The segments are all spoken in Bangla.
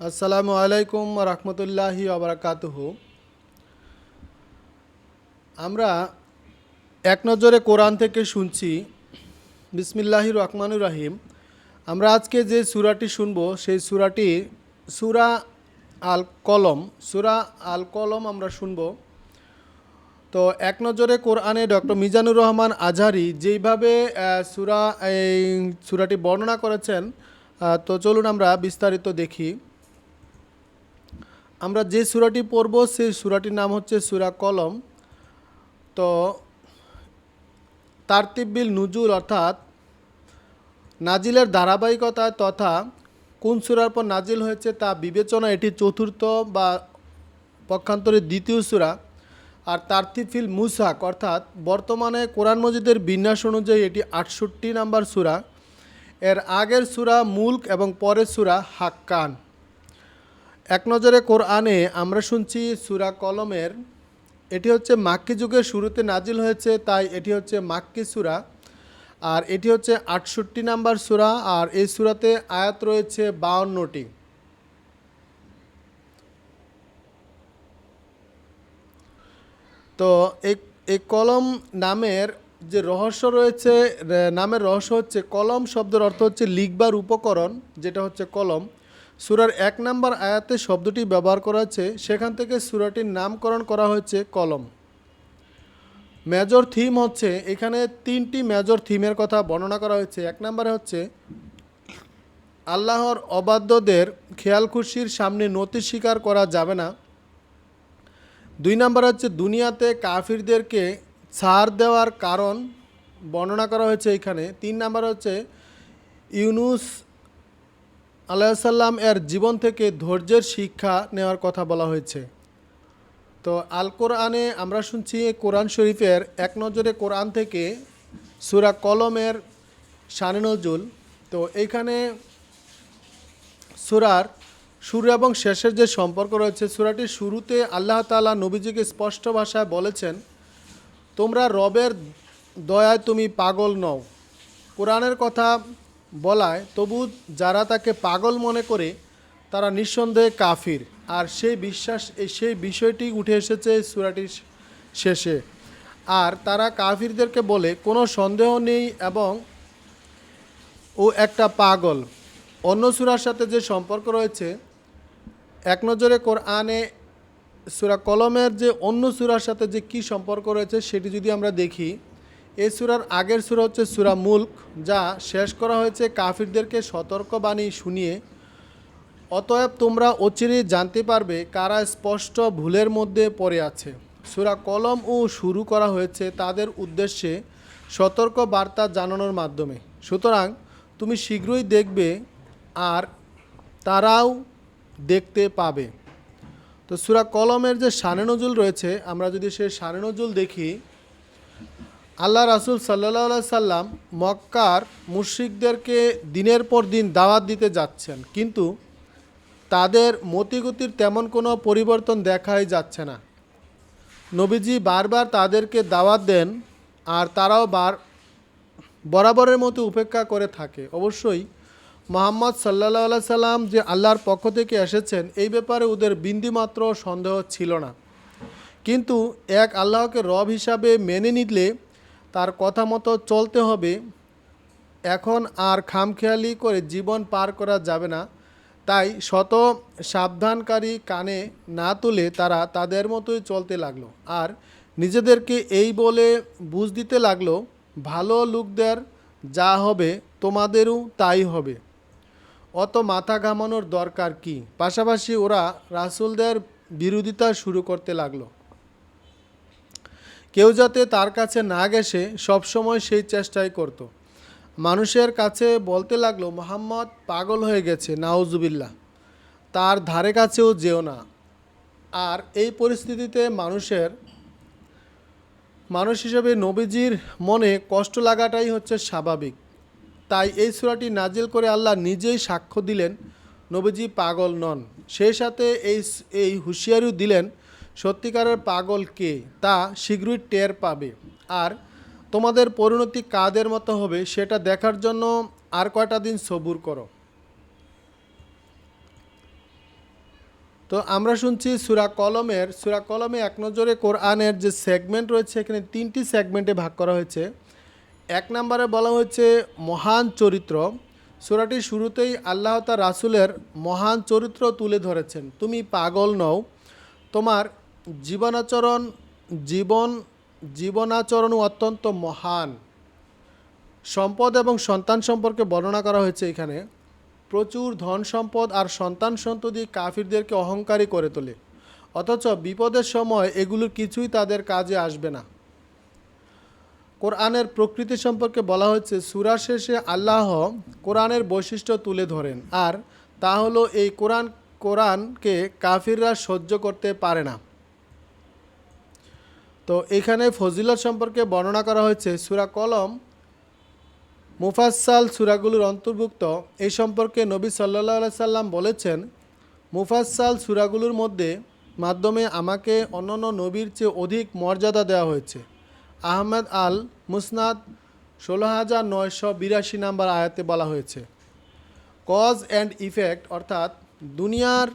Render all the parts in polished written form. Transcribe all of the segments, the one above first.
আসসালামু আলাইকুম রহমতুল্লাহি ওবরাকাতুহু। আমরা এক নজরে কোরআন থেকে শুনছি বিসমিল্লাহির রহমানুর রহিম। আমরা আজকে যে সূরাটি শুনব সেই সূরাটি সূরা আল কলম। সূরা আল কলম আমরা শুনব। তো এক নজরে কোরআনে ডক্টর মিজানুর রহমান আজহারি যেইভাবে সূরা এই সূরাটি বর্ণনা করেছেন, তো চলুন আমরা বিস্তারিত দেখি। আমরা যে সূরাটি পড়ব সেই সূরাটির নাম হচ্ছে সূরা কলম। তো তারতিবিল নুজুল অর্থাৎ নাজিলের ধারাবাহিকতা তথা কোন সূরার পর নাজিল হয়েছে তা বিবেচনা এটি চতুর্থ বা পক্ষান্তরে দ্বিতীয় সূরা। আর তারতিফিল মুসাক অর্থাৎ বর্তমানে কোরআন মজিদের বিন্যাস অনুযায়ী এটি ৬৮ নাম্বার সূরা। এর আগের সূরা মুলক এবং পরের সূরা হাক্কান। এক নজরে কোরআনে আমরা শুনছি সূরা কলমের, এটি হচ্ছে মাক্কি যুগের শুরুতে নাজিল হয়েছে, তাই এটি হচ্ছে মাক্কি সূরা। আর এটি হচ্ছে ৬৮ নাম্বার সূরা। আর এই সূরাতে আয়াত রয়েছে ৫২টি। তো এই এই কলম নামের যে রহস্য রয়েছে, নামের রহস্য হচ্ছে কলম শব্দের অর্থ হচ্ছে লিখবার উপকরণ, যেটা হচ্ছে কলম। সূরার ১ নম্বর আয়াতে শব্দটি ব্যবহার করা হয়েছে, সেখান থেকে সূরাটির নামকরণ করা হয়েছে কলম। মেজর থিম হচ্ছে এখানে ৩টি মেজর থিমের কথা বর্ণনা করা হয়েছে। ১ নম্বরে হচ্ছে আল্লাহর অবাধ্যদের খেয়াল খুশির সামনে নতি স্বীকার করা যাবে না। ২ নম্বর হচ্ছে দুনিয়াতে কাফিরদেরকে ছাড় দেওয়ার কারণ বর্ণনা করা হয়েছে এখানে। ৩ নম্বর হচ্ছে ইউনুস আলাইসাল্লাম এর জীবন থেকে ধৈর্যের শিক্ষা নেওয়ার কথা বলা হয়েছে। তো আল কোরআনে আমরা শুনছি কোরআন শরীফের এক নজরে কোরআন থেকে সূরা কলমের শানে নজুল। তো এইখানে সূরার শুরু এবং শেষের যে সম্পর্ক রয়েছে, সূরাটির শুরুতে আল্লাহ তাআলা নবীজিকে স্পষ্ট ভাষায় বলেছেন, তোমরা রবের দয়ায় তুমি পাগল নও। কোরআনের কথা বলায় তবু যারা তাকে পাগল মনে করে তারা নিঃসন্দেহে কাফির। আর সেই বিষয়টি উঠে এসেছে সূরাটির শেষে। আর তারা কাফিরদেরকে বলে কোনো সন্দেহ নেই এবং ও একটা পাগল। অন্য সূরার সাথে যে সম্পর্ক রয়েছে, এক নজরে কোরআনে সূরা কলমের যে অন্য সূরার সাথে যে কী সম্পর্ক রয়েছে সেটি যদি আমরা দেখি, এই সূরার আগের সূরা হচ্ছে সূরা মুলক, যা শেষ করা হয়েছে কাফিরদেরকে সতর্কবাণী শুনিয়ে। অতএব তোমরা অচিরেই জানতে পারবে কারা স্পষ্ট ভুলের মধ্যে পড়ে আছে। সূরা কলম ও শুরু করা হয়েছে তাদের উদ্দেশ্যে সতর্ক বার্তা জানানোর মাধ্যমে। সুতরাং তুমি শীঘ্রই দেখবে আর তারাও দেখতে পাবে। তো সূরা কলমের যে শানে নজুল রয়েছে, আমরা যদি সেই শানে নজুল দেখি, আল্লাহ রাসূল সাল্লাল্লাহু আলাইহি সাল্লাম মক্কার মুশরিকদেরকে দিনের পর দিন দাওয়াত দিতে যাচ্ছেন, কিন্তু তাদের মতিগতির তেমন কোনো পরিবর্তন দেখাই যাচ্ছে না। নবীজি বারবার তাদেরকে দাওয়াত দেন আর তারাও বরাবরের মতো উপেক্ষা করে থাকে। অবশ্যই মুহাম্মদ সাল্লাল্লাহু আলাইহি সাল্লাম যে আল্লাহর পক্ষ থেকে এসেছেন এই ব্যাপারে ওদের বিন্দুমাত্র সন্দেহ ছিল না। কিন্তু এক আল্লাহকে রব হিসাবে মেনে নিলে তার কথা মতো চলতে হবে। এখন আর খামখেয়ালি করে জীবন পার করা যাবে না। তাই শত সাবধানকারী কানে না তুলে তারা তাদের মতোই চলতে লাগলো আর নিজেদেরকে এই বলে বুঝ দিতে লাগলো, ভালো লোকদের যা হবে তোমাদেরও তাই হবে, অত মাথা ঘামানোর দরকার কি। পাশাপাশি ওরা রাসূলদের বিরোধিতা শুরু করতে লাগলো। কেউ যাতে তার কাছে না গেছে সবসময় সেই চেষ্টাই করত। মানুষের কাছে বলতে লাগলো, মুহাম্মদ পাগল হয়ে গেছে, নাউজুবিল্লাহ, তার ধারে কাছেও যেও না। আর এই পরিস্থিতিতে মানুষ হিসেবে নবীজির মনে কষ্ট লাগাটাই হচ্ছে স্বাভাবিক। তাই এই সূরাটি নাজিল করে আল্লাহ নিজেই সাক্ষ্য দিলেন নবীজি পাগল নন। সেই সাথে এই হুঁশিয়ারিও দিলেন, সত্যিকারের পাগল কে তা শীঘ্রই টের পাবে। আর তোমাদের পরিণতি কাদের মতো হবে সেটা দেখার জন্য আর কয়টা দিন সবুর করো। তো আমরা শুনছি সূরা কলমে এক নজরে কোরআনের যে সেগমেন্ট রয়েছে এখানে 3টি সেগমেন্টে ভাগ করা হয়েছে। এক নম্বরে বলা হয়েছে মহান চরিত্র। সূরাটির শুরুতেই আল্লাহ তার রাসূলের মহান চরিত্র তুলে ধরেছেন। তুমি পাগল নও, তোমার জীবনাচরণ জীবন জীবনাচরণও অত্যন্ত মহান। সম্পদ এবং সন্তান সম্পর্কে বর্ণনা করা হয়েছে এখানে। প্রচুর ধন সম্পদ আর সন্তান সন্ততি কাফিরদেরকে অহংকারী করে তোলে, অথচ বিপদের সময় এগুলোর কিছুই তাদের কাজে আসবে না। কোরআনের প্রকৃতি সম্পর্কে বলা হচ্ছে সূরা শেষে আল্লাহ কোরআনের বৈশিষ্ট্য তুলে ধরেন, আর তা হলো এই কোরআনকে কাফিররা সহ্য করতে পারে না। তো এখানে ফজিলত সম্পর্কে বর্ণনা করা হয়েছে সূরা কলম মুফাসসাল সূরাগুলোর অন্তর্ভুক্ত। এই সম্পর্কে নবী সাল্লাল্লাহু আলাইহি সাল্লাম বলেছেন, মুফাসসাল সূরাগুলোর মাধ্যমে আমাকে অন্যান্য নবীর চেয়ে অধিক মর্যাদা দেওয়া হয়েছে। আহমেদ আল মুসনাদ ১৬,৯৮২ নম্বর আয়াতে বলা হয়েছে, কজ অ্যান্ড ইফেক্ট, অর্থাৎ দুনিয়ার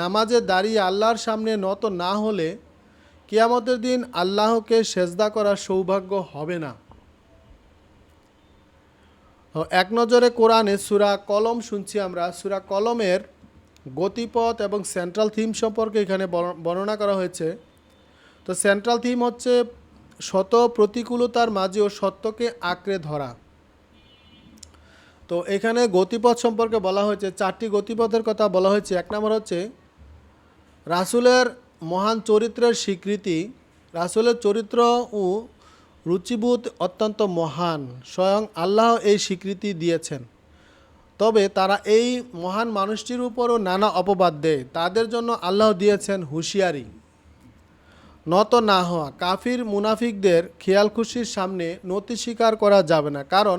নামাজে দাঁড়িয়ে আল্লাহর সামনে নত না হলে কিয়ামতের দিন আল্লাহকে সেজদা করার সৌভাগ্য হবে না। এক নজরে কোরআনে সূরা কলম শুনছি আমরা। সূরা কলমের গতিপথ এবং সেন্ট্রাল থিম সম্পর্কে এখানে বর্ণনা করা হয়েছে। তো সেন্ট্রাল থিম হচ্ছে শত প্রতিকূলতার মাঝেও সত্যকে আঁকড়ে ধরা। তো এখানে গতিপথ সম্পর্কে বলা হয়েছে, 4টি গতিপথের কথা বলা হয়েছে। এক নম্বর হচ্ছে রাসূলের মহান চরিত্রের স্বীকৃতি। রাসূলের চরিত্র ও রুচিবোধ অত্যন্ত মহান, স্বয়ং আল্লাহ এই স্বীকৃতি দিয়েছেন। তবে তারা এই মহান মানুষটির উপরও নানা অপবাদ দেয়। তাদের জন্য আল্লাহ দিয়েছেন হুঁশিয়ারি, নত না হওয়া। কাফির মুনাফিকদের খেয়াল খুশির সামনে নতি স্বীকার করা যাবে না, কারণ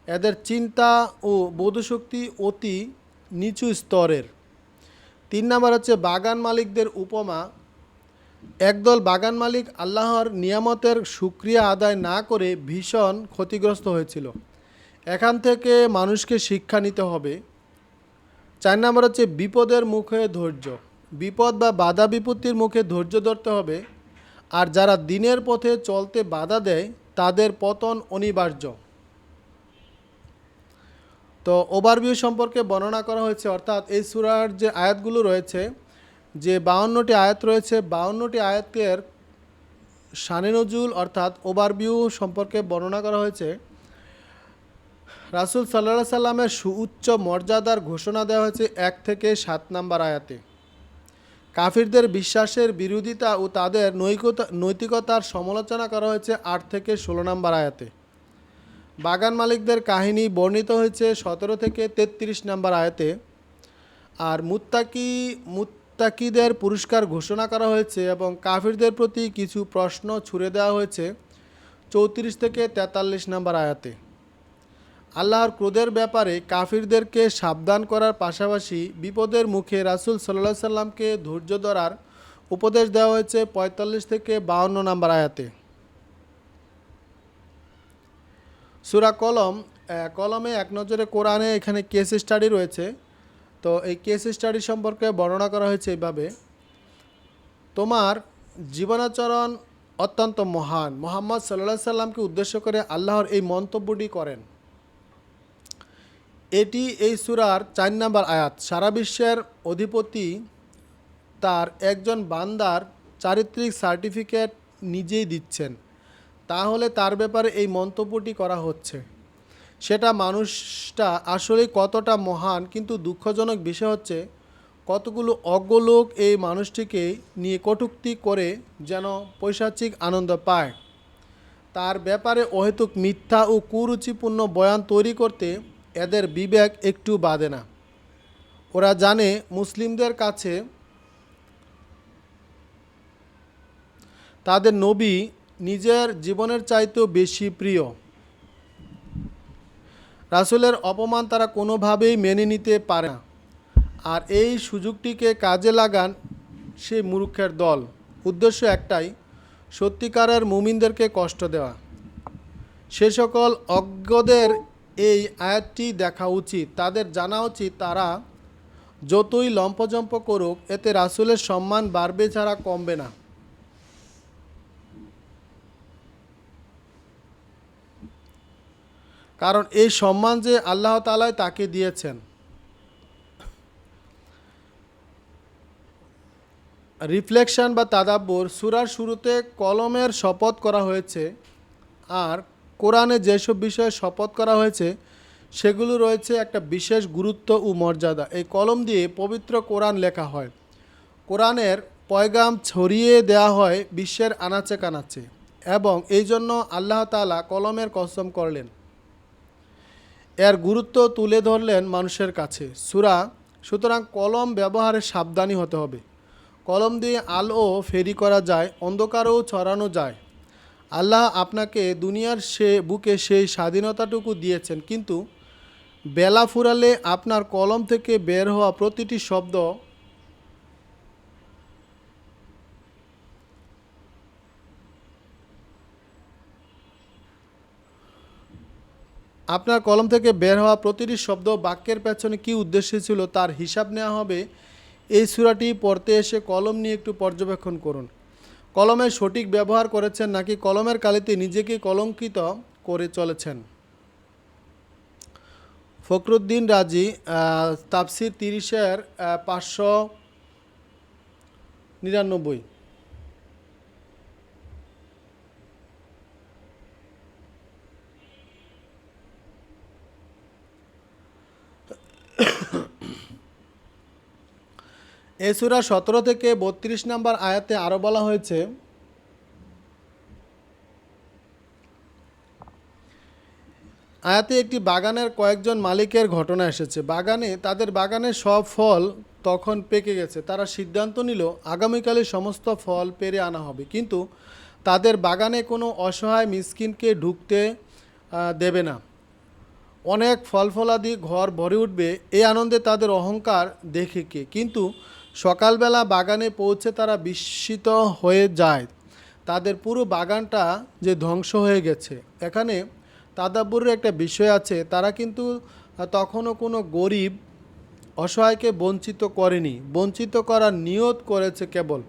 এদের চিন্তা ও বোধশক্তি অতি নিচু স্তরের। 3 নম্বর হচ্ছে বাগান মালিকদের উপমা। একদল বাগান মালিক আল্লাহর নিয়ামতের শুকরিয়া আদায় না করে ভীষণ ক্ষতিগ্রস্ত হয়েছিল। এখান থেকে মানুষকে শিক্ষা নিতে হবে। 4 নম্বর হচ্ছে বিপদের মুখে ধৈর্য। বিপদ বা বাধা বিপত্তির মুখে ধৈর্য ধরতে হবে, আর যারা দিনের পথে চলতে বাধা দেয় তাদের পতন অনিবার্য। তো ওভারভিউ সম্পর্কে বর্ণনা করা হয়েছে, অর্থাৎ এই সূরার যে আয়াতগুলো রয়েছে, যে 52টি আয়াত রয়েছে, 52টি আয়াতের শানে নজুল অর্থাৎ ওভারভিউ সম্পর্কে বর্ণনা করা হয়েছে। রাসূল সাল্লাল্লাহু আলাইহি সাল্লামের সুউচ্চ মর্যাদার ঘোষণা দেওয়া হয়েছে 1 থেকে 7 নম্বর আয়াতে। কাফিরদের বিশ্বাসের বিরোধিতা ও তাদের নৈতিকতার সমালোচনা করা হয়েছে 8 থেকে 16 নম্বর আয়াতে। বাগান মালিকদের কাহিনী বর্ণিত হয়েছে 17 থেকে 33 নম্বর আয়াতে। আর মুত্তাকিদের পুরস্কার ঘোষণা করা হয়েছে এবং কাফিরদের প্রতি কিছু প্রশ্ন ছুড়ে দেওয়া হয়েছে 34 থেকে 43 নম্বর আয়াতে। আল্লাহর ক্রোধের ব্যাপারে কাফিরদেরকে সাবধান করার পাশাপাশি বিপদের মুখে রাসূল সাল্লাল্লাহু আলাইহি সাল্লামকে ধৈর্য ধরার উপদেশ দেওয়া হয়েছে 45 থেকে 52 নম্বর আয়াতে। সূরা কলমে এক নজরে কোরআনে এখানে কেস স্টাডি রয়েছে। তো এই কেস স্টাডি সম্পর্কে বর্ণনা করা হয়েছে এইভাবে, তোমার জীবনাচরণ অত্যন্ত মহান। মুহাম্মদ সাল্লাল্লাহু আলাইহি সাল্লামকে উদ্দেশ্য করে আল্লাহর এই মন্তব্যটি করেন। এটি এই সূরার 4 নম্বর আয়াত। সারা বিশ্বের অধিপতি তার একজন বান্দার চারিত্রিক সার্টিফিকেট নিজেই দিচ্ছেন, তাহলে তার ব্যাপারে এই মন্তব্যটি করা হচ্ছে। সেটা মানুষটা আসলেই কতটা মহান, কিন্তু দুঃখজনক বিষয় হচ্ছে কতগুলো অজ্ঞ লোক এই মানুষটিকে নিয়ে কটূক্তি করে যেন পৈশাচিক আনন্দ পায়। তার ব্যাপারে অহেতুক মিথ্যা ও কুরুচিপূর্ণ বয়ান তৈরি করতে এদের বিবেক একটু বাধে না। ওরা জানে মুসলিমদের কাছে তাদের নবী নিজের জীবনের চাইতেও বেশি প্রিয়। রাসূলের অপমান তারা কোনোভাবেই মেনে নিতে পারে না, আর এই সুযোগটিকে কাজে লাগান সেই মূর্খের দল। উদ্দেশ্য একটাই, সত্যিকারের মুমিনদেরকে কষ্ট দেওয়া। সে সকল অজ্ঞদের এই আয়াতটি দেখা উচিত। তাদের জানা উচিত তারা যতই লম্পজম্প করুক, এতে রাসূলের সম্মান বাড়বে ছাড়া কমবে না। কারণ এই সম্মান যে আল্লাহ তাআলাই তাকে দিয়েছেন। রিফ্লেকশন বা তাদাব্বুর, সূরার শুরুতে কলমের শপথ করা হয়েছে, আর কোরআনে যেসব বিষয়ে শপথ করা হয়েছে সেগুলো রয়েছে একটা বিশেষ গুরুত্ব ও মর্যাদা। এই কলম দিয়ে পবিত্র কোরআন লেখা হয়। কোরআনের পয়গাম ছড়িয়ে দেওয়া হয় বিশ্বের আনাচে কানাচে, এবং এই জন্য আল্লাহ তাআলা কলমের কসম করলেন, এর গুরুত্ব তুলে ধরলেন মানুষের কাছে। সুতরাং কলম ব্যবহারে সাবধানী হতে হবে। কলম দিয়ে আলো ফেরি করা যায়, অন্ধকারও ছড়ানো যায়। আল্লাহ আপনাকে দুনিয়ার বুকে সেই স্বাধীনতাটুকু দিয়েছেন, কিন্তু বেলা ফুরালে আপনার কলম থেকে বের হওয়া প্রতিটি শব্দ বাক্যের পেছনে কী উদ্দেশ্য ছিল তার হিসাব নেওয়া হবে। এই সূরাটি পড়তে এসে কলম নিয়ে একটু পর্যবেক্ষণ করুন। কলমের সঠিক ব্যবহার করেছেন, নাকি কলমের কালিতে নিজেকে কলঙ্কিত করে চলেছেন? ফখরুদ্দীন রাজি, তাফসির 30-এর 599। এ সূরা 17 থেকে 32 নম্বর আয়াতে আরও বলা হয়েছে, আয়াতে একটি বাগানের কয়েকজন মালিকের ঘটনা এসেছে। তাদের বাগানের সব ফল তখন পেকে গেছে। তারা সিদ্ধান্ত নিল আগামীকালে সমস্ত ফল পেড়ে আনা হবে, কিন্তু তাদের বাগানে কোনো অসহায় মিসকিনকে ঢুকতে দেবে না। অনেক ফলফলাদি ঘর ভরে উঠবে, এই আনন্দে তাদের অহংকার দেখে কে। কিন্তু সকালবেলা বাগানে পৌঁছে তারা বিস্মিত হয়ে যায়, তাদের পুরো বাগানটা যে ধ্বংস হয়ে গেছে। এখানে তাদাব্বুরের একটা বিষয় আছে, তারা কিন্তু তখনও কোনো গরিব অসহায়কে বঞ্চিত করেনি, বঞ্চিত করার নিয়ত করেছে কেবল।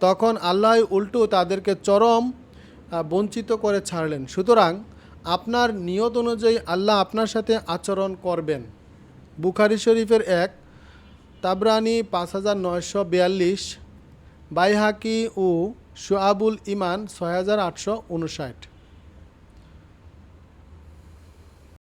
তখন আল্লাহ উল্টো তাদেরকে চরম বঞ্চিত করে ছাড়লেন। সুতরাং আপনার নিয়ত অনুযায়ী আল্লাহ আপনার সাথে আচরণ করবেন। বুখারী শরীফের 1, তাবরানি 5942, বাইহাকি ও শুআবুল ইমান 6859।